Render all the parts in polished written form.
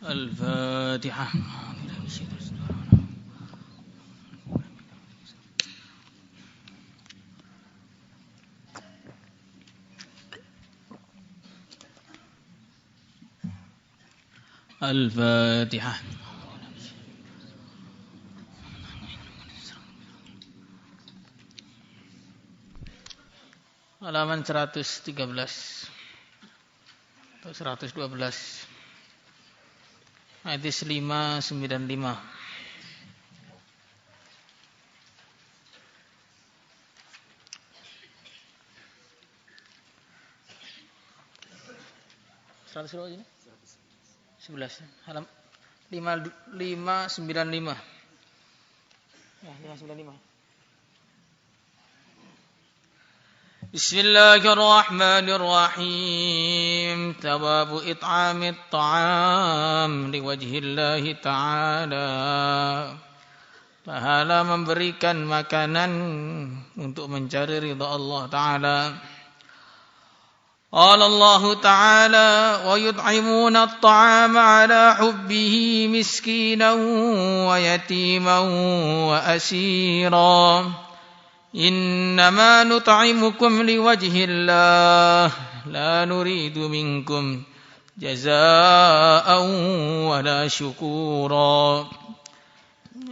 الفاتحة. الفاتحة. Halaman 113 atau 112. Hadis 595. Seratus berapa ini? 11. Halaman 595. Ya, 595. Bismillahirrahmanirrahim. Thawabu it'amit ta'am liwajhillahi ta'ala. Pahala memberikan makanan untuk mencari ridha Allah Ta'ala. Qala Allah Ta'ala wa yut'imuna at-ta'ama 'ala hubbihi miskinan wa yatiman wa asira. Innama nut'imukum liwajhillah la nuridu minkum jazaa'an wala syukura.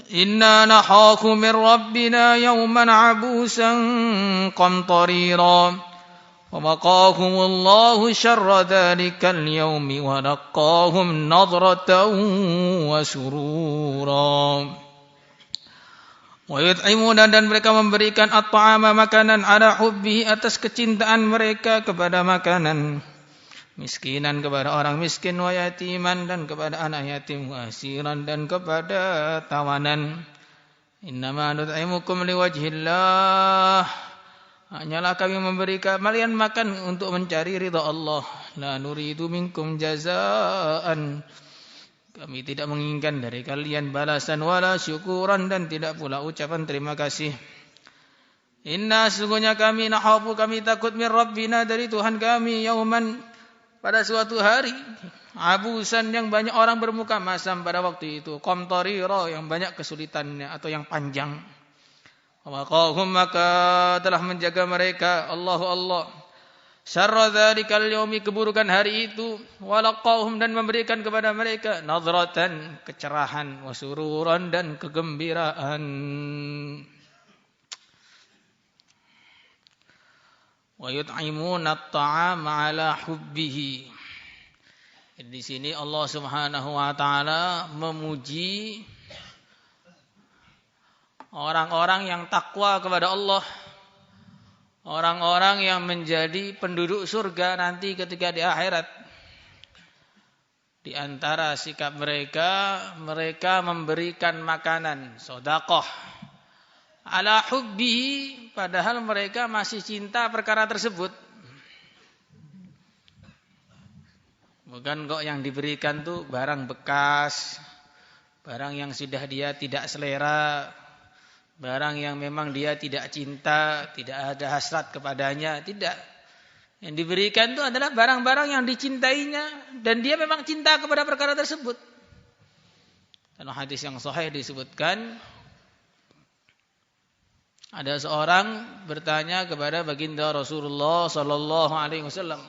Inna nakhafu min rabbina yawman 'abusan qamtarira. Wa waqahumullahu syarra dhalikal yawmi wa laqahum nadratan wa surura. Wa yut'imuna, dan mereka memberikan at-ta'ama makanan ala hubbihi atas kecintaan mereka kepada makanan, miskinan kepada orang miskin, wa yatiman dan kepada anak yatim, wa asiran dan kepada tawanan. Innama nut'imukum liwajhillah, hanyalah kami memberikan kalian makan untuk mencari ridha Allah. La nuridu minkum jazaan, kami tidak menginginkan dari kalian balasan, wala syukuran, dan tidak pula ucapan terima kasih. Inna, sesungguhnya kami, nakhafu, kami takut, min rabbina, dari Tuhan kami, yauman, pada suatu hari, abusan, yang banyak orang bermuka masam pada waktu itu, qamtarira, yang banyak kesulitannya atau yang panjang. Waqahum, maka telah menjaga mereka Allah syarra dzalikal yaumi, keburukan hari itu, walaqahum, dan memberikan kepada mereka nadratan, kecerahan, wasururan, dan kegembiraan. Wa yut'imuna at-ta'ama 'ala hubbihi. Di sini Allah Subhanahu wa taala memuji orang-orang yang takwa kepada Allah. Orang-orang yang menjadi penduduk surga nanti ketika di akhirat. Di antara sikap mereka, mereka memberikan makanan, sedekah, ala hubbihi, padahal mereka masih cinta perkara tersebut. Bukan kok yang diberikan tuh barang bekas, barang yang sudah dia tidak selera, barang yang memang dia tidak cinta, tidak ada hasrat kepadanya, tidak. Yang diberikan itu adalah barang-barang yang dicintainya, dan dia memang cinta kepada perkara tersebut. Dalam hadis yang sahih disebutkan, ada seorang bertanya kepada baginda Rasulullah sallallahu alaihi wasallam,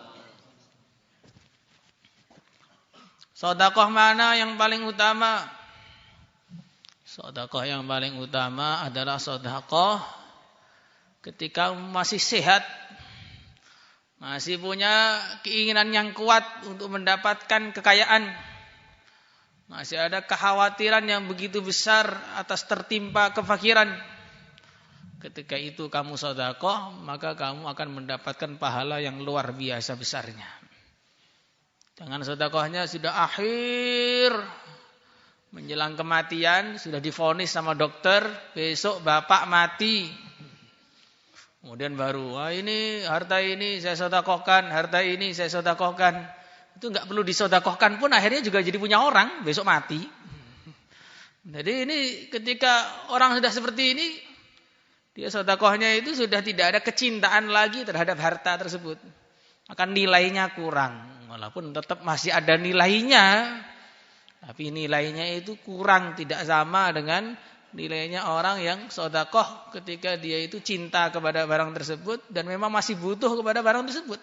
sedekah mana yang paling utama? Sedekah yang paling utama adalah sedekah ketika masih sehat, masih punya keinginan yang kuat untuk mendapatkan kekayaan, masih ada kekhawatiran yang begitu besar atas tertimpa kefakiran. Ketika itu kamu sedekah, maka kamu akan mendapatkan pahala yang luar biasa besarnya. Jangan sedekahnya sudah akhir, menjelang kematian, sudah divonis sama dokter, besok bapak mati. Kemudian baru, wah ini, harta ini saya sedekahkan, harta ini saya sedekahkan. Itu enggak perlu disedekahkan pun akhirnya juga jadi punya orang, besok mati. Jadi ini ketika orang sudah seperti ini, dia sedekahnya itu sudah tidak ada kecintaan lagi terhadap harta tersebut. Akan nilainya kurang, walaupun tetap masih ada nilainya. Tapi nilainya itu kurang, tidak sama dengan nilainya orang yang sedekah ketika dia itu cinta kepada barang tersebut dan memang masih butuh kepada barang tersebut.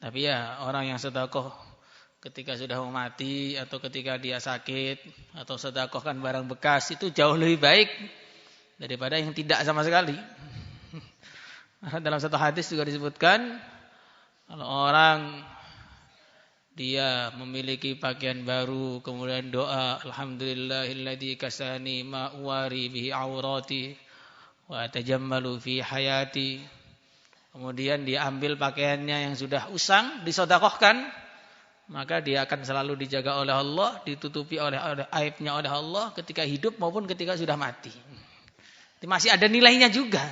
Tapi ya orang yang sedekah ketika sudah mau mati atau ketika dia sakit atau sedekahkan barang bekas itu jauh lebih baik daripada yang tidak sama sekali. Dalam satu hadis juga disebutkan kalau orang dia memiliki pakaian baru, kemudian doa, alhamdulillahilladzi kasani ma uwari bihi aurati wa tajammalu fi hayati. Kemudian dia ambil pakaiannya yang sudah usang, disedekahkan, maka dia akan selalu dijaga oleh Allah, ditutupi oleh aibnya oleh Allah ketika hidup maupun ketika sudah mati. Masih ada nilainya juga.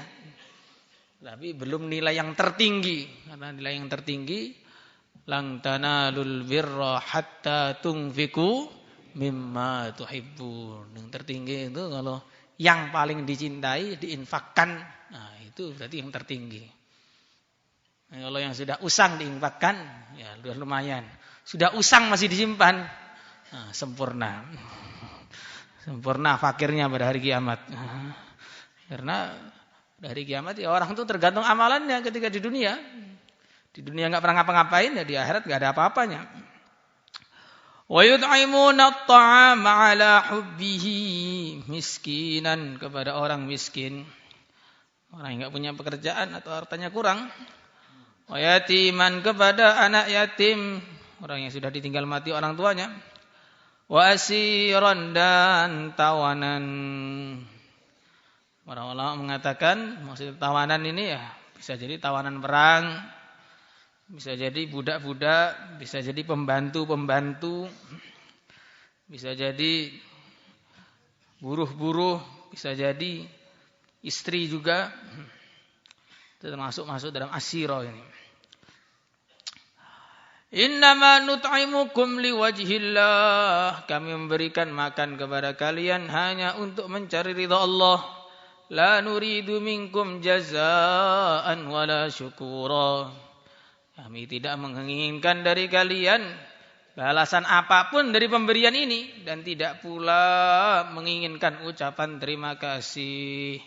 Tapi belum nilai yang tertinggi. Karena nilai yang tertinggi lang tanalul birra hatta tunfiqu mimma tuhibbun. Yang tertinggi itu kalau yang paling dicintai diinfakkan. Nah, itu berarti yang tertinggi. Nah, kalau yang sudah usang diinfakkan, ya sudah lumayan. Sudah usang masih disimpan. Nah, sempurna. Sempurna fakirnya pada hari kiamat. Karena dari kiamat ya orang itu tergantung amalannya ketika di dunia. Di dunia enggak pernah ngapa-ngapain, ya di akhirat enggak ada apa-apanya. Wa yut'imuna at-ta'ama 'ala hubbihi miskinan, kepada orang miskin. Orang yang enggak punya pekerjaan atau hartanya kurang. Wa yatiman, kepada anak yatim, orang yang sudah ditinggal mati orang tuanya. Wa asiran, dan tawanan. Para ulama mengatakan maksud tawanan ini ya bisa jadi tawanan perang, bisa jadi budak-budak, bisa jadi pembantu-pembantu, bisa jadi buruh-buruh, bisa jadi istri juga. Itu masuk dalam asyirah ini. Innama nut'imukum liwajhillah, kami memberikan makan kepada kalian hanya untuk mencari ridha Allah. La nuridu minkum jazaan wala syukura. Kami tidak menginginkan dari kalian balasan apapun dari pemberian ini dan tidak pula menginginkan ucapan terima kasih.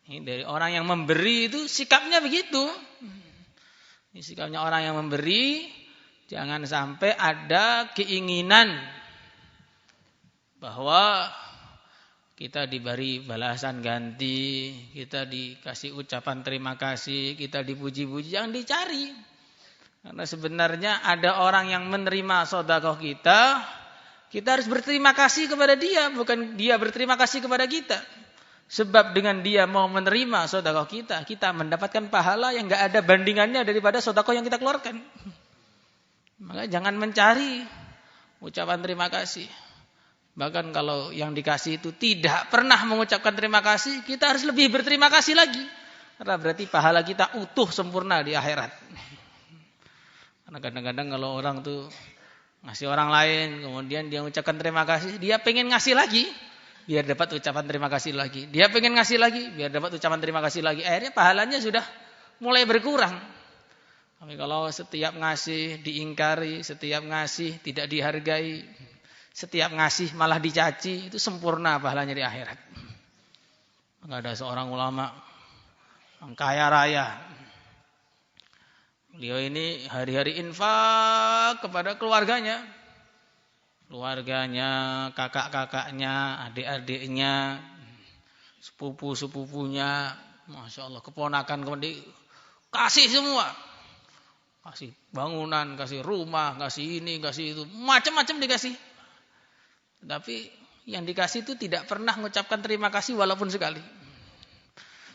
Ini dari orang yang memberi itu sikapnya begitu. Ini sikapnya orang yang memberi, jangan sampai ada keinginan bahwa kita diberi balasan ganti, kita dikasih ucapan terima kasih, kita dipuji-puji, jangan dicari. Karena sebenarnya ada orang yang menerima sedekah kita, kita harus berterima kasih kepada dia, bukan dia berterima kasih kepada kita. Sebab dengan dia mau menerima sedekah kita, kita mendapatkan pahala yang enggak ada bandingannya daripada sedekah yang kita keluarkan. Maka jangan mencari ucapan terima kasih. Bahkan kalau yang dikasih itu tidak pernah mengucapkan terima kasih, kita harus lebih berterima kasih lagi. Karena berarti pahala kita utuh sempurna di akhirat. Karena kadang-kadang kalau orang tuh ngasih orang lain, kemudian dia mengucapkan terima kasih, dia pengen ngasih lagi, biar dapat ucapan terima kasih lagi. Dia pengen ngasih lagi, biar dapat ucapan terima kasih lagi. Akhirnya pahalanya sudah mulai berkurang. Tapi kalau setiap ngasih diingkari, setiap ngasih tidak dihargai, setiap ngasih malah dicaci, itu sempurna pahalanya di akhirat. Enggak ada seorang ulama yang kaya raya. Beliau ini hari-hari infak kepada keluarganya. Keluarganya, kakak-kakaknya, adik-adiknya, sepupu-sepupunya, Masya Allah, keponakan kemudian kasih semua. Kasih bangunan, kasih rumah, kasih ini, kasih itu, macam-macam dikasih. Tapi yang dikasih itu tidak pernah mengucapkan terima kasih walaupun sekali.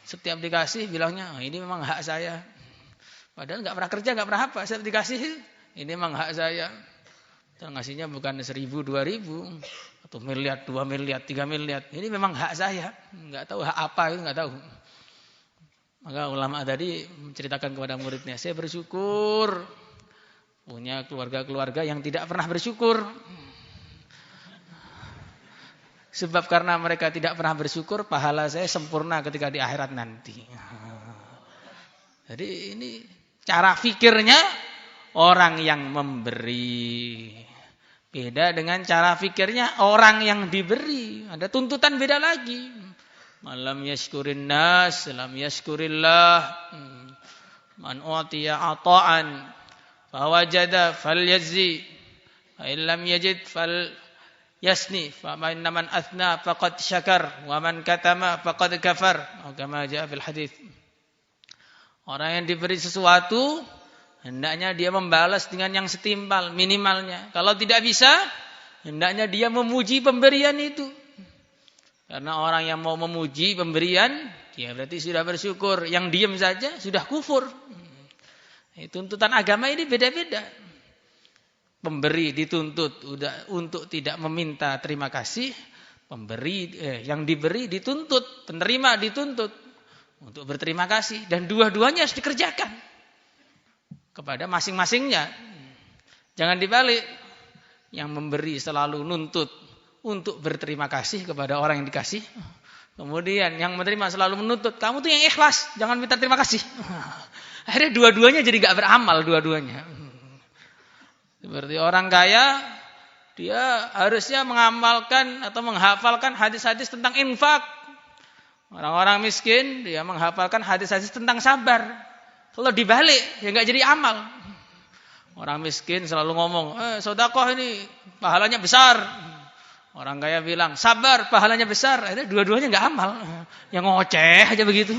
Setiap dikasih bilangnya, ini memang hak saya. Padahal nggak pernah kerja, nggak pernah apa. Setiap dikasih, ini memang hak saya. Dan ngasihnya bukan 1.000, 2.000, atau miliar, 2 miliar, 3 miliar. Ini memang hak saya. Nggak tahu hak apa itu, nggak tahu. Maka ulama tadi menceritakan kepada muridnya, saya bersyukur punya keluarga-keluarga yang tidak pernah bersyukur. Sebab karena mereka tidak pernah bersyukur, pahala saya sempurna ketika di akhirat nanti. Jadi ini cara fikirnya orang yang memberi. Beda dengan cara fikirnya orang yang diberi. Ada tuntutan beda lagi. Malam yashkurin nas, lam yashkurillah. Man utiya ata'an, fawajada falyazzi, fa illam yajid fal yasni, fa man athna faqad syakar, wa man katama faqad kafar. Kama jaa fil hadits. Orang yang diberi sesuatu hendaknya dia membalas dengan yang setimpal, minimalnya. Kalau tidak bisa, hendaknya dia memuji pemberian itu. Karena orang yang mau memuji pemberian, dia berarti sudah bersyukur. Yang diam saja sudah kufur. Tuntutan agama ini beda-beda. Pemberi dituntut untuk tidak meminta terima kasih. Yang diberi dituntut, penerima dituntut untuk berterima kasih. Dan dua-duanya harus dikerjakan kepada masing-masingnya. Jangan dibalik. Yang memberi selalu nuntut untuk berterima kasih kepada orang yang dikasih. Kemudian yang menerima selalu menuntut, kamu tuh yang ikhlas, jangan minta terima kasih. Akhirnya dua-duanya jadi gak beramal dua-duanya. Seperti orang kaya, dia harusnya mengamalkan atau menghafalkan hadis-hadis tentang infak. Orang-orang miskin, dia menghafalkan hadis-hadis tentang sabar. Kalau dibalik, ya nggak jadi amal. Orang miskin selalu ngomong, sedekah ini pahalanya besar. Orang kaya bilang, sabar pahalanya besar. Akhirnya dua-duanya nggak amal. Yang ngoceh aja begitu.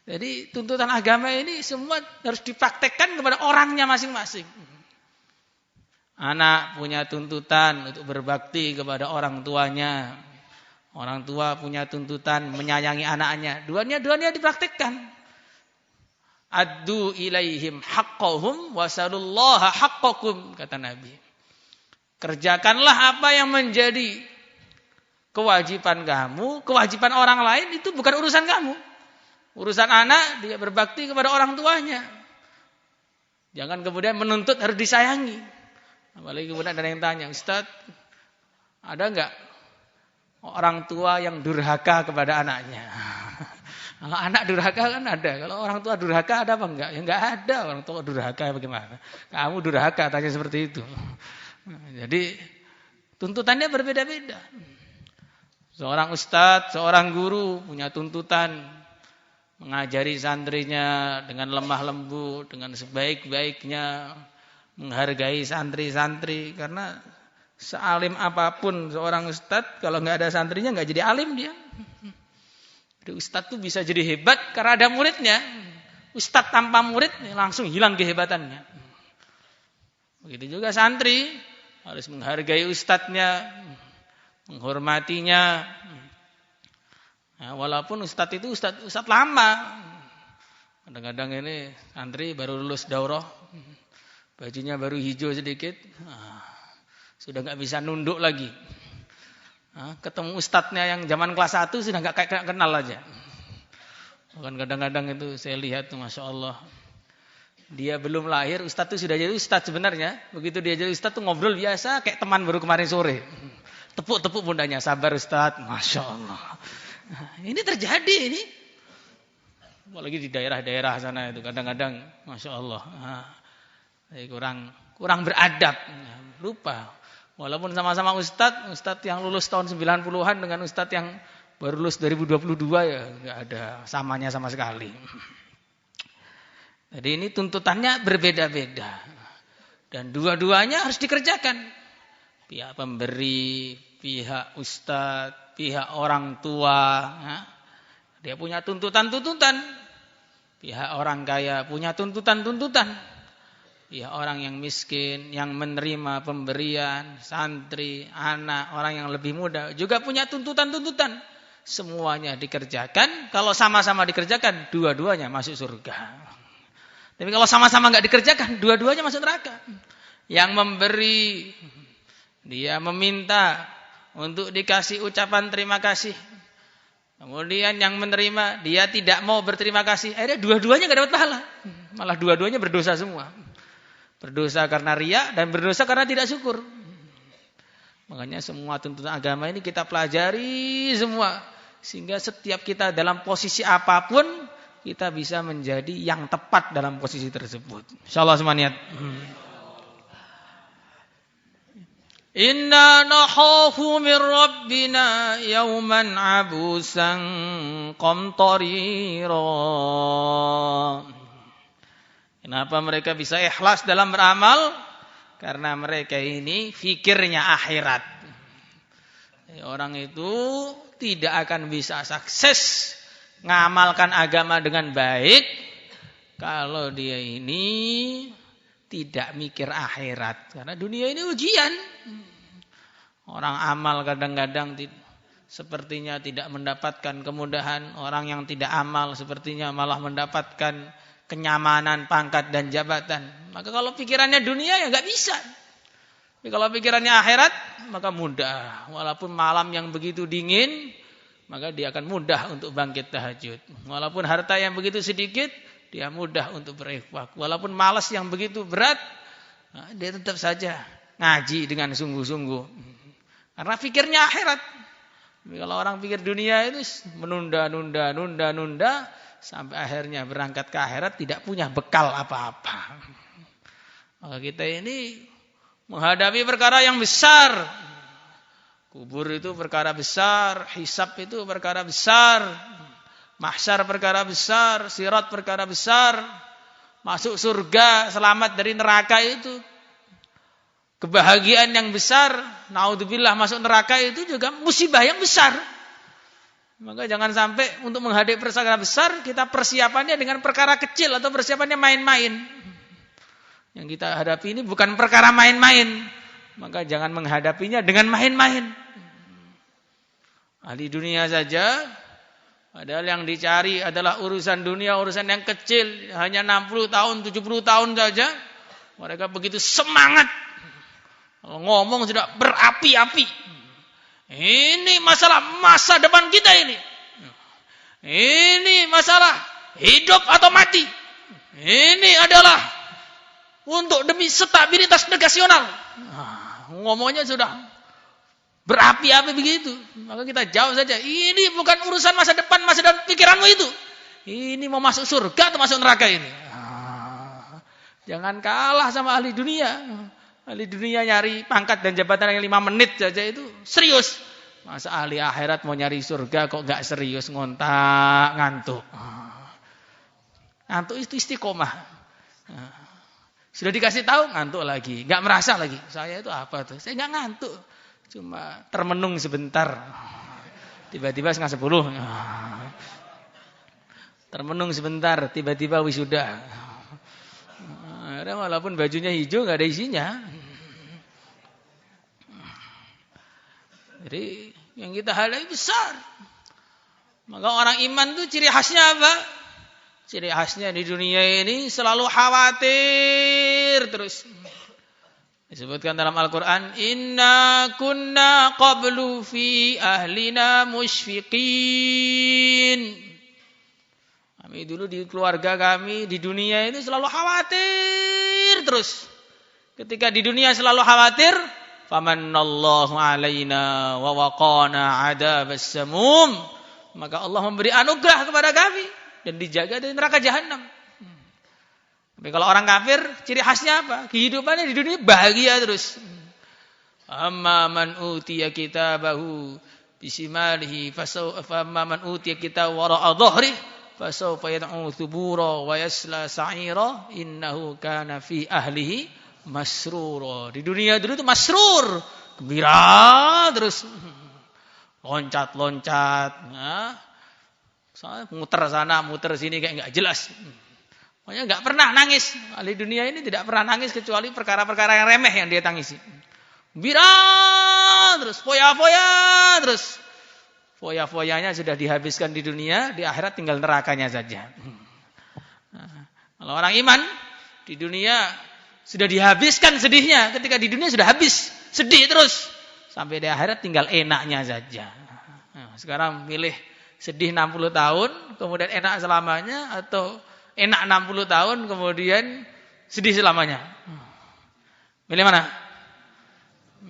Jadi tuntutan agama ini semua harus dipraktekkan kepada orangnya masing-masing. Anak punya tuntutan untuk berbakti kepada orang tuanya. Orang tua punya tuntutan menyayangi anaknya. Dua-duanya dipraktekkan. Addu ilaihim haqqahum wasalullaha haqqakum, kata Nabi. Kerjakanlah apa yang menjadi kewajiban kamu, kewajiban orang lain itu bukan urusan kamu. Urusan anak, dia berbakti kepada orang tuanya. Jangan kemudian menuntut harus disayangi. Apalagi kemudian ada yang tanya, Ustaz, ada enggak orang tua yang durhaka kepada anaknya? Kalau anak durhaka kan ada. Kalau orang tua durhaka ada apa enggak? Ya enggak ada orang tua durhaka bagaimana. Kamu durhaka, tanya seperti itu. Jadi tuntutannya berbeda-beda. Seorang ustadz, seorang guru punya tuntutan mengajari santrinya dengan lemah lembut, dengan sebaik-baiknya, menghargai santri-santri. Karena sealim apapun seorang ustadz, kalau enggak ada santrinya enggak jadi alim dia. Ustadz tuh bisa jadi hebat karena ada muridnya. Ustadz tanpa murid langsung hilang kehebatannya. Begitu juga santri harus menghargai ustadznya, menghormatinya. Nah, walaupun ustadz itu ustadz lama. Kadang-kadang ini santri baru lulus daurah, bajunya baru hijau sedikit, sudah nggak bisa nunduk lagi. Ketemu ustadznya yang zaman kelas 1 sudah nggak kayak kenal aja. Bahkan kadang-kadang itu saya lihat tuh, masya Allah, dia belum lahir ustadz itu sudah jadi ustadz sebenarnya. Begitu dia jadi ustadz tuh ngobrol biasa kayak teman baru kemarin sore. Tepuk-tepuk pundaknya, sabar ustadz, masya Allah. Ini terjadi ini. Apalagi di daerah-daerah sana itu kadang-kadang, masya Allah, kurang beradab, lupa. Walaupun sama-sama ustadz yang lulus tahun 90-an dengan ustadz yang baru lulus 2022 ya enggak ada samanya sama sekali. Jadi ini tuntutannya berbeda-beda. Dan dua-duanya harus dikerjakan. Pihak pemberi, pihak ustadz, pihak orang tua, dia punya tuntutan-tuntutan. Pihak orang kaya punya tuntutan-tuntutan. Ya, orang yang miskin, yang menerima pemberian, santri, anak, orang yang lebih muda juga punya tuntutan-tuntutan. Semuanya dikerjakan. Kalau sama-sama dikerjakan, dua-duanya masuk surga. Tapi kalau sama-sama enggak dikerjakan, dua-duanya masuk neraka. Yang memberi, dia meminta untuk dikasih ucapan terima kasih. Kemudian yang menerima, dia tidak mau berterima kasih. Akhirnya dua-duanya enggak dapat pahala. Malah dua-duanya berdosa semua. Berdosa karena riya dan berdosa karena tidak syukur. Makanya semua tuntutan agama ini kita pelajari semua. Sehingga setiap kita dalam posisi apapun, kita bisa menjadi yang tepat dalam posisi tersebut. Insyaallah semua niat. Inna nakhafu min rabbina yawman abusan qamtarira. Kenapa mereka bisa ikhlas dalam beramal? Karena mereka ini fikirnya akhirat. Orang itu tidak akan bisa sukses ngamalkan agama dengan baik kalau dia ini tidak mikir akhirat. Karena dunia ini ujian. Orang amal kadang-kadang sepertinya tidak mendapatkan kemudahan. Orang yang tidak amal sepertinya malah mendapatkan kenyamanan, pangkat dan jabatan. Maka kalau pikirannya dunia ya nggak bisa. Tapi kalau pikirannya akhirat maka mudah. Walaupun malam yang begitu dingin, maka dia akan mudah untuk bangkit tahajud. Walaupun harta yang begitu sedikit, dia mudah untuk berinfak. Walaupun malas yang begitu berat, dia tetap saja ngaji dengan sungguh-sungguh. Karena pikirnya akhirat. Tapi kalau orang pikir dunia itu menunda, sampai akhirnya berangkat ke akhirat tidak punya bekal apa-apa. Maka kita ini menghadapi perkara yang besar. Kubur itu perkara besar, hisab itu perkara besar, mahsyar perkara besar, sirat perkara besar, masuk surga, selamat dari neraka itu kebahagiaan yang besar. Naudzubillah, masuk neraka itu juga musibah yang besar. Maka jangan sampai untuk menghadapi perkara besar kita persiapannya dengan perkara kecil atau persiapannya main-main. Yang kita hadapi ini bukan perkara main-main. Maka jangan menghadapinya dengan main-main. Ahli dunia saja, padahal yang dicari adalah urusan dunia, urusan yang kecil, hanya 60 tahun, 70 tahun saja. Mereka begitu semangat. Kalau ngomong sudah berapi-api. Ini masalah masa depan kita ini. Ini masalah hidup atau mati. Ini adalah untuk demi stabilitas nasional. Ngomongnya sudah berapi-api begitu. Maka kita jawab saja, ini bukan urusan masa depan pikiranmu itu. Ini mau masuk surga atau masuk neraka ini. Jangan kalah sama ahli dunia. Ahli dunia nyari pangkat dan jabatan yang 5 menit saja itu serius. Masa ahli akhirat mau nyari surga kok gak serius, ngontak, ngantuk. Ngantuk itu istiqomah. Sudah dikasih tahu, ngantuk lagi. Gak merasa lagi. Saya itu apa tuh? Saya gak ngantuk. Cuma termenung sebentar. Tiba-tiba 9:30. Termenung sebentar, tiba-tiba wisuda. Walaupun bajunya hijau gak ada isinya. Jadi yang kita hadapi besar. Maka orang iman itu ciri khasnya apa? Ciri khasnya di dunia ini selalu khawatir terus. Disebutkan dalam Al-Quran, Inna kunna qablu fi ahlina musyfiqin. Kami dulu di keluarga kami, di dunia ini selalu khawatir terus. Ketika di dunia selalu khawatir, famannallahu alaina wa waqana adzabas samum. Maka Allah memberi anugerah kepada kami dan dijaga dari neraka jahanam. Tapi kalau orang kafir, ciri khasnya apa? Kehidupannya di dunia bahagia terus. Amma man utiya kitabahu bisimalihi famma man utiya kitabahu wara'a dhahrihi fasawfa yad'u thubura wa yasla sa'ira innahu kana fi ahlihi masrura. Di dunia dulu itu masrur, gembira terus. Loncat-loncat, muter sana, muter sini kayak enggak jelas. Pokoknya enggak pernah nangis. Ahli dunia ini tidak pernah nangis kecuali perkara-perkara yang remeh yang dia tangisi. Gembira terus, foya-foya terus. Foya-foyanya sudah dihabiskan di dunia, di akhirat tinggal nerakanya saja. Kalau orang iman di dunia sudah dihabiskan sedihnya, ketika di dunia sudah habis, sedih terus. Sampai di akhirat tinggal enaknya saja. Sekarang milih sedih 60 tahun, kemudian enak selamanya, atau enak 60 tahun, kemudian sedih selamanya. Milih mana?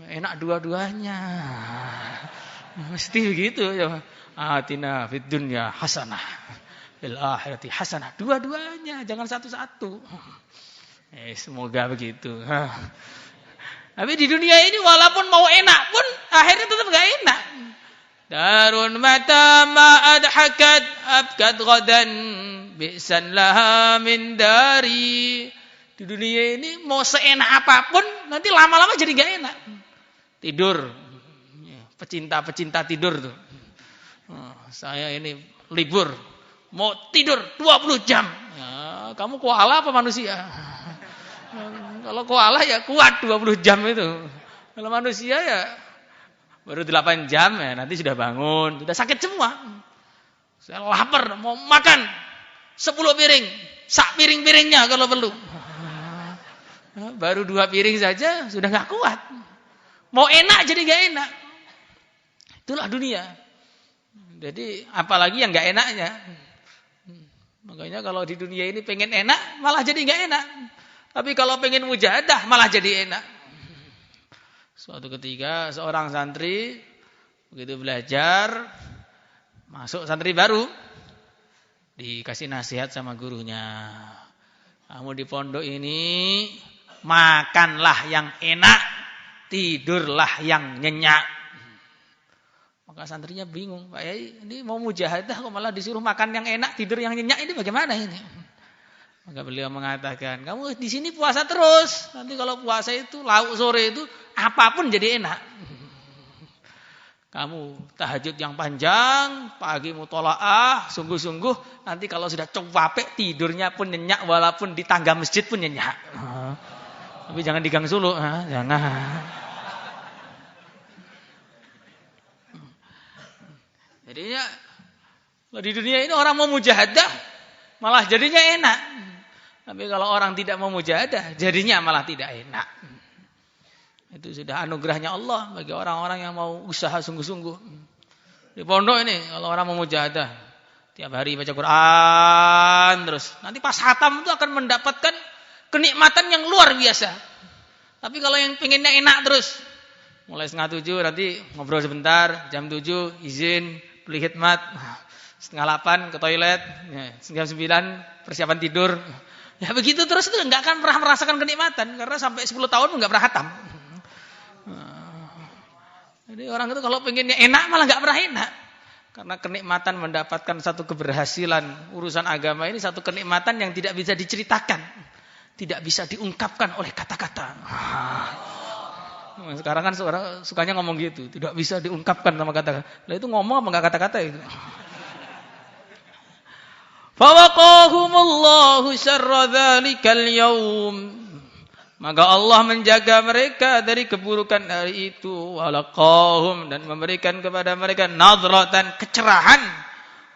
Enak dua-duanya. Mesti begitu. Atina fid dunya hasanah. fil akhirati hasanah. Dua-duanya, jangan satu-satu. Semoga begitu. Tapi di dunia ini walaupun mau enak pun akhirnya tetap enggak enak. Darun mata ma adhakat abkat ghadan bi'san laha min dari. Di dunia ini mau seenak apapun nanti lama-lama jadi enggak enak. Tidur. Pecinta-pecinta tidur tuh. Saya ini libur mau tidur 20 jam. Ya, kamu koala apa manusia? Kalau koala ya kuat 20 jam itu. Kalau manusia ya baru 8 jam ya nanti sudah bangun, sudah sakit semua. Saya lapar mau makan 10 piring, sak piring-piringnya kalau perlu. Baru 2 piring saja sudah enggak kuat. Mau enak jadi enggak enak. Itulah dunia. Jadi apalagi yang enggak enaknya. Makanya kalau di dunia ini pengen enak malah jadi enggak enak. Tapi kalau pengen mujahadah malah jadi enak. Suatu ketika seorang santri begitu belajar, masuk santri baru, dikasih nasihat sama gurunya. Kamu di pondok ini makanlah yang enak, tidurlah yang nyenyak. Maka santrinya bingung, Pak Yai, ini mau mujahadah kok malah disuruh makan yang enak, tidur yang nyenyak, ini bagaimana ini? Maka beliau mengatakan, kamu di sini puasa terus. Nanti kalau puasa itu lauk sore itu apapun jadi enak. Kamu tahajud yang panjang, pagi mutolaah, sungguh-sungguh. Nanti kalau sudah capek tidurnya pun nyenyak, walaupun di tangga masjid pun nyenyak. Tapi jangan di gang Sulu, jangan. Jadinya di dunia ini orang mau mujahadah malah jadinya enak. Tapi kalau orang tidak mau mujahadah, jadinya malah tidak enak. Itu sudah anugerahnya Allah bagi orang-orang yang mau usaha sungguh-sungguh. Di pondok ini, kalau orang mau mujahadah, tiap hari baca Quran terus. Nanti pas khatam itu akan mendapatkan kenikmatan yang luar biasa. Tapi kalau yang pengennya enak terus, mulai 6:30 nanti ngobrol sebentar, jam 7 izin, beli khidmat, 7:30 ke toilet, jam 9 persiapan tidur. Ya begitu terus itu enggak akan pernah merasakan kenikmatan karena sampai 10 tahun enggak pernah khatam. Jadi orang itu kalau pengennya enak malah enggak pernah enak. Karena kenikmatan mendapatkan satu keberhasilan urusan agama ini satu kenikmatan yang tidak bisa diceritakan, tidak bisa diungkapkan oleh kata-kata. Sekarang kan orang sukanya ngomong gitu, tidak bisa diungkapkan sama kata-kata. Lah itu ngomong apa enggak kata-kata itu? Fawaqahumullahu syarra dzalikal yaum. Maka Allah menjaga mereka dari keburukan hari itu. Walaqahum, dan memberikan kepada mereka nadratan, kecerahan,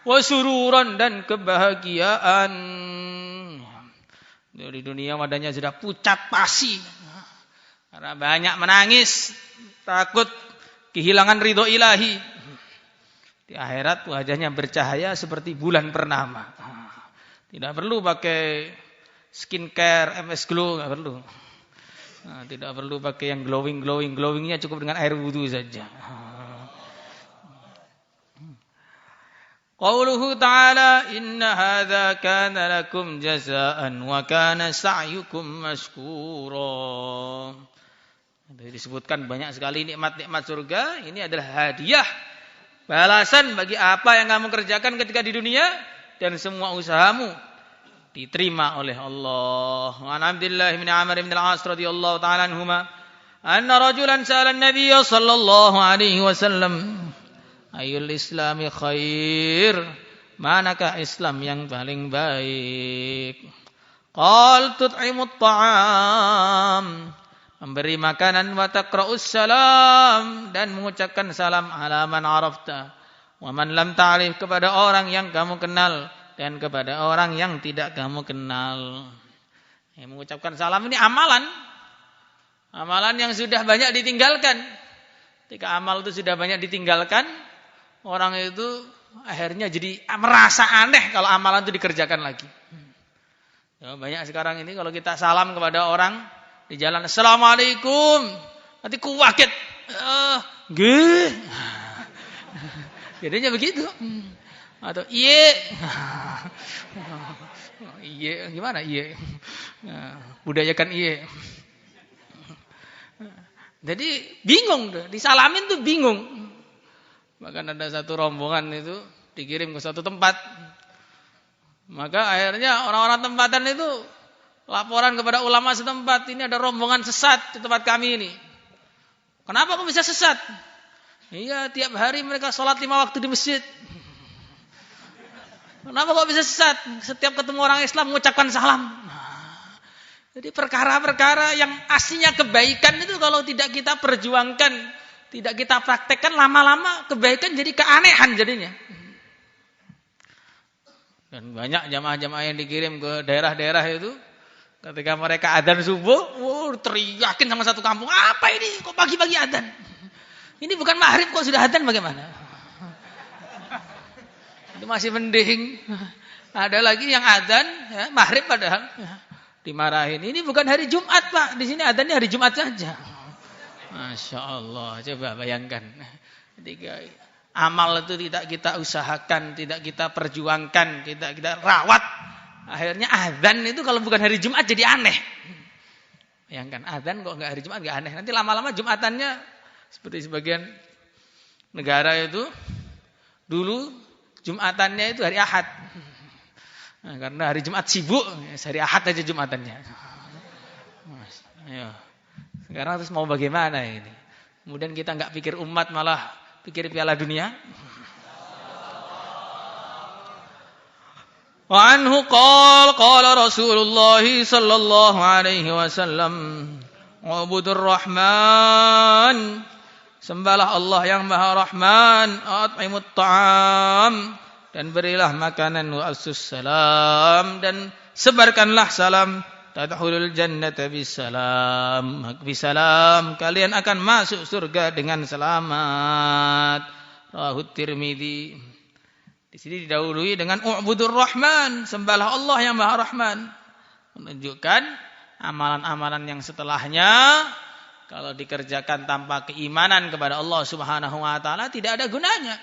wasururan, dan kebahagiaan. Dari dunia wadahnya sudah pucat pasi karena banyak menangis, takut kehilangan ridho ilahi. Di akhirat wajahnya bercahaya seperti bulan purnama. Tidak perlu pakai skincare, MS Glow, enggak perlu. Tidak perlu pakai yang glowingnya cukup dengan air wudu saja. Qauluhu ta'ala inna hadza kana lakum jazaa'an wa kana sa'yukum mashkura. Disebutkan banyak sekali nikmat-nikmat surga, ini adalah hadiah, balasan bagi apa yang kamu kerjakan ketika di dunia dan semua usahamu diterima oleh Allah. Wa an Abdullah bin Amr bin al-As radhiyallahu ta'ala anhuma anna rajulan sa'ala an-nabiy sallallahu alaihi wasallam ayyul islami khair, manakah Islam yang paling baik? Qal tut'imut ta'am, memberi makanan, wa taqra'us salam, dan mengucapkan salam ala man arafta wa man lam ta'rif, kepada orang yang kamu kenal dan kepada orang yang tidak kamu kenal. Mengucapkan salam ini amalan yang sudah banyak ditinggalkan. Ketika amal itu sudah banyak ditinggalkan, orang itu akhirnya jadi merasa aneh kalau amalan itu dikerjakan lagi. Ya, banyak sekarang ini kalau kita salam kepada orang di jalan, assalamualaikum, nanti kuwaget, nggih. Jadinya begitu. Atau iye. Iye gimana iye? Budayakan iye. Jadi bingung tuh, disalamin tuh bingung. Bahkan ada satu rombongan itu dikirim ke suatu tempat. Maka akhirnya orang-orang tempatan itu laporan kepada ulama setempat, ini ada rombongan sesat di tempat kami ini. Kenapa kok bisa sesat? Iya, tiap hari mereka sholat 5 waktu di masjid. Kenapa kok bisa sesat? Setiap ketemu orang Islam mengucapkan salam. Jadi perkara-perkara yang aslinya kebaikan itu kalau tidak kita perjuangkan, tidak kita praktekkan, lama-lama kebaikan jadi keanehan jadinya. Dan banyak jamaah-jamaah yang dikirim ke daerah-daerah itu, ketika mereka adzan subuh, teriakin sama satu kampung, apa ini? Kok pagi-pagi adzan? Ini bukan maghrib kok sudah adzan bagaimana? Itu masih mending. Ada lagi yang adzan, ya, maghrib padahal dimarahin. Ini bukan hari Jumat Pak, di sini adzannya hari Jumat saja. Masya Allah, coba bayangkan. Ketika amal itu tidak kita usahakan, tidak kita perjuangkan, tidak kita rawat, akhirnya adzan itu kalau bukan hari Jumat jadi aneh. Bayangkan adzan kok enggak hari Jumat enggak aneh. Nanti lama-lama Jumatannya seperti sebagian negara itu dulu Jumatannya itu hari Ahad. Nah, karena hari Jumat sibuk, hari Ahad aja Jumatannya. Ayo. Sekarang terus mau bagaimana ini? Kemudian kita enggak pikir umat, malah pikir Piala Dunia. Wa anhu qala Rasulullah sallallahu alaihi wasallam, "Ubudur Rahman." Sembahlah Allah yang Maha Rahman, at'imut ta'am, dan berilah makanan, wa asus salam, dan sebarkanlah salam, tadkhulul jannata bisalam. Bisalam, kalian akan masuk surga dengan selamat. Rawahu Tirmidzi. Di sini didahului dengan u'budur Rahman, sembahlah Allah yang Maha Rahman. Menunjukkan amalan-amalan yang setelahnya kalau dikerjakan tanpa keimanan kepada Allah Subhanahu wa taala tidak ada gunanya.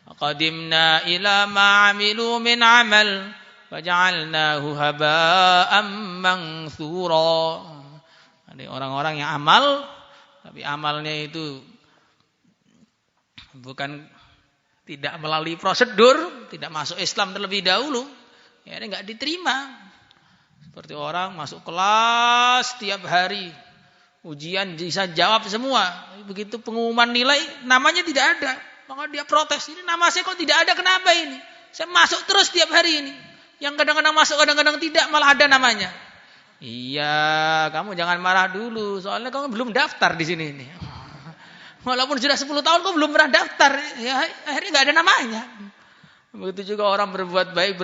Qadimna ila ma 'amilu min 'amal faj'alnahu haba'an mantsura. Ada orang-orang yang amal tapi amalnya itu bukan tidak melalui prosedur, tidak masuk Islam terlebih dahulu, ya ini enggak diterima. Seperti orang masuk kelas tiap hari, ujian bisa jawab semua. Begitu pengumuman nilai, namanya tidak ada. Maka dia protes, ini nama saya kok tidak ada, kenapa ini? Saya masuk terus tiap hari ini. Yang kadang-kadang masuk, kadang-kadang tidak, malah ada namanya. Iya, kamu jangan marah dulu, soalnya kamu belum daftar di sini ini. Walaupun sudah 10 tahun kok belum pernah daftar, ya akhirnya nggak ada namanya. Begitu juga orang berbuat baik,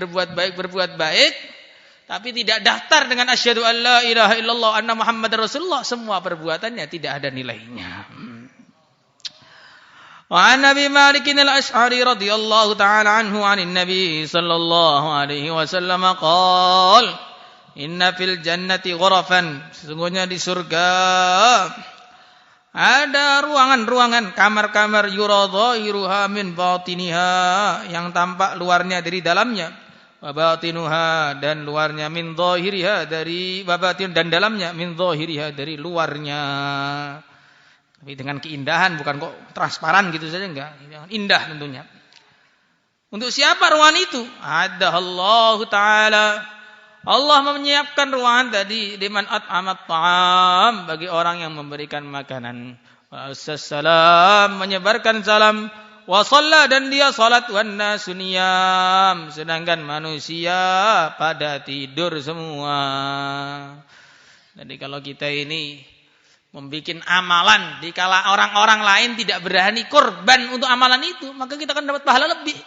tapi tidak daftar dengan asyhadu an la ilaha illallah anna muhammadar rasulullah, semua perbuatannya tidak ada nilainya. Wa an Abi Malik al-Asy'ari radhiyallahu ta'ala anhu 'anil Nabi sallallahu alaihi wasallam qala, inna fil jannati ghurafan, sesungguhnya di surga ada ruangan-ruangan, kamar-kamar, yura dhahiruha min batiniha, yang tampak luarnya dari dalamnya. Wabatinuha, dan luarnya, min dhahiriha, dari wabatin, dan dalamnya, min dhahiriha, dari luarnya. Tapi dengan keindahan, bukan kok transparan gitu saja, enggak. Indah tentunya. Untuk siapa ruangan itu? Allah Ta'ala. Allah menyiapkan ruangan tadi, liman at'amat ta'am, bagi orang yang memberikan makanan. Wa assalam, menyebarkan salam. Wa shalla, dan dia salat, wan nasu niyam, sedangkan manusia pada tidur semua. Jadi kalau kita ini membuat amalan dikala orang-orang lain tidak berani korban untuk amalan itu, maka kita akan dapat pahala lebih.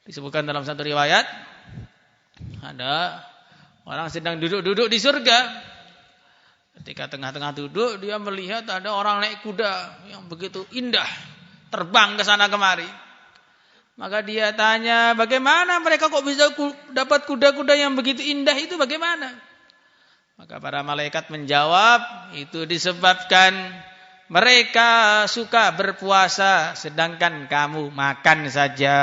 Disebutkan dalam satu riwayat, ada orang sedang duduk-duduk di surga. Ketika tengah-tengah duduk, dia melihat ada orang naik kuda yang begitu indah, terbang ke sana kemari. Maka dia tanya, bagaimana mereka kok bisa dapat kuda-kuda yang begitu indah itu, bagaimana? Maka para malaikat menjawab, itu disebabkan mereka suka berpuasa sedangkan kamu makan saja.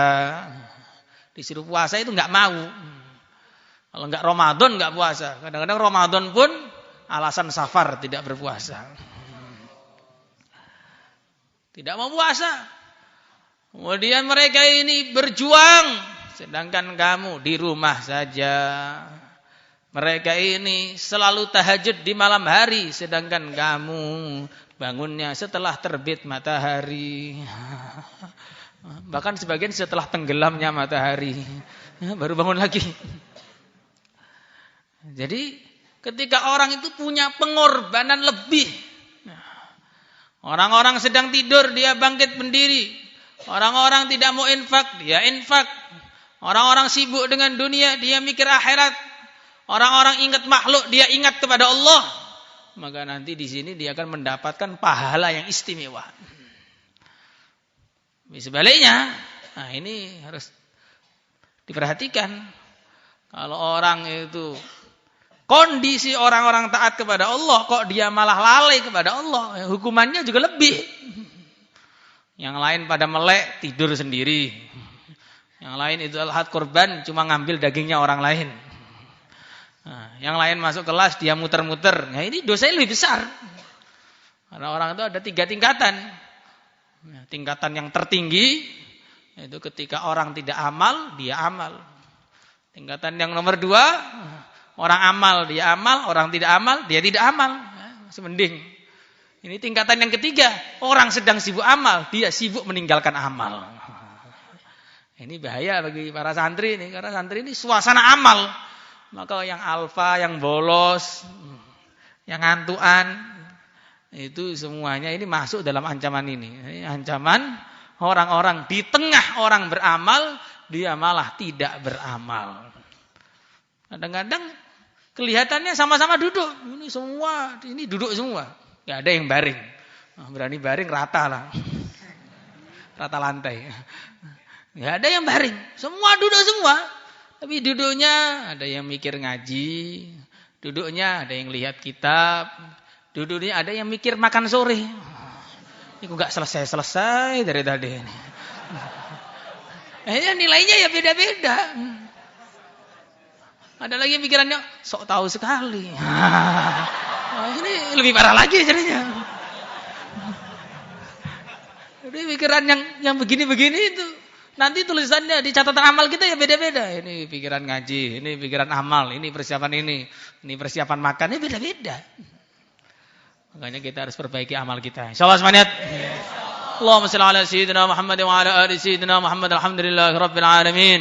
Disuruh puasa itu enggak mau. Kalau enggak Ramadan enggak puasa. Kadang-kadang Ramadan pun alasan safar tidak berpuasa. Tidak mau puasa. Kemudian mereka ini berjuang sedangkan kamu di rumah saja. Mereka ini selalu tahajud di malam hari sedangkan kamu bangunnya setelah terbit matahari. Bahkan sebagian setelah tenggelamnya matahari baru bangun lagi. Jadi ketika orang itu punya pengorbanan lebih, orang-orang sedang tidur dia bangkit berdiri, orang-orang tidak mau infak dia infak, orang-orang sibuk dengan dunia dia mikir akhirat, orang-orang ingat makhluk dia ingat kepada Allah, maka nanti di sini dia akan mendapatkan pahala yang istimewa. Sebaliknya, nah ini harus diperhatikan. Kalau orang itu kondisi orang-orang taat kepada Allah, kok dia malah lalai kepada Allah, hukumannya juga lebih. Yang lain pada melek tidur sendiri, yang lain itu adalah korban cuma ngambil dagingnya orang lain. Nah, yang lain masuk kelas dia muter-muter. Nah, ini dosanya lebih besar. Karena orang itu ada 3 tingkatan. Nah, tingkatan yang tertinggi itu ketika orang tidak amal, dia amal. Tingkatan yang nomor 2, orang amal, dia amal, orang tidak amal, dia tidak amal. Masih mending. Ini tingkatan yang ketiga, orang sedang sibuk amal, dia sibuk meninggalkan amal. Ini bahaya bagi para santri ini, karena santri ini suasana amal. Maka yang alfa, yang bolos, yang ngantuan, itu semuanya ini masuk dalam ancaman ini. Ini ancaman orang-orang di tengah orang beramal, dia malah tidak beramal. Kadang-kadang kelihatannya sama-sama duduk. Ini duduk semua. Gak ada yang baring. Berani baring rata lah. Rata lantai. Gak ada yang baring. Semua duduk semua. Tapi duduknya ada yang mikir ngaji, duduknya ada yang lihat kitab, duduknya ada yang mikir makan sore. Ini kok gak selesai-selesai dari tadi ini. Nilainya ya beda-beda. Ada lagi yang pikirannya sok tahu sekali. Ini lebih parah lagi jadinya. Jadi pikiran yang begini-begini itu nanti tulisannya di catatan amal kita ya beda-beda. Ini pikiran ngaji, ini pikiran amal, ini persiapan ini persiapan makan, ini beda-beda. Makanya kita harus perbaiki amal kita. Insyaallah semangat. Allahumma shalli ala sayyidina Muhammad wa ala ali sayyidina Muhammad. Alhamdulillahirabbil alamin.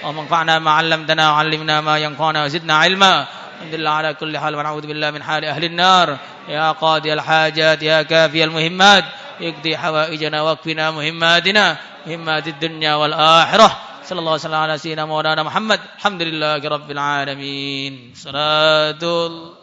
Allahumma anfa'na ma 'allamtana wa 'allimna ma yanfa'una wa zidna 'ilma. Alhamdulillah ala kulli hal wa na'udzu billahi min hali ahli an-nar. Ya qadiyal hajat ya kafiyal muhimmat. Iqdi hawaijana waqfina muhimmatina. Himmatid dunya wal akhirah. Sallallahu alaihi ala sayyidina Maulana Muhammad. Alhamdulillahi rabbil alamin. Salatul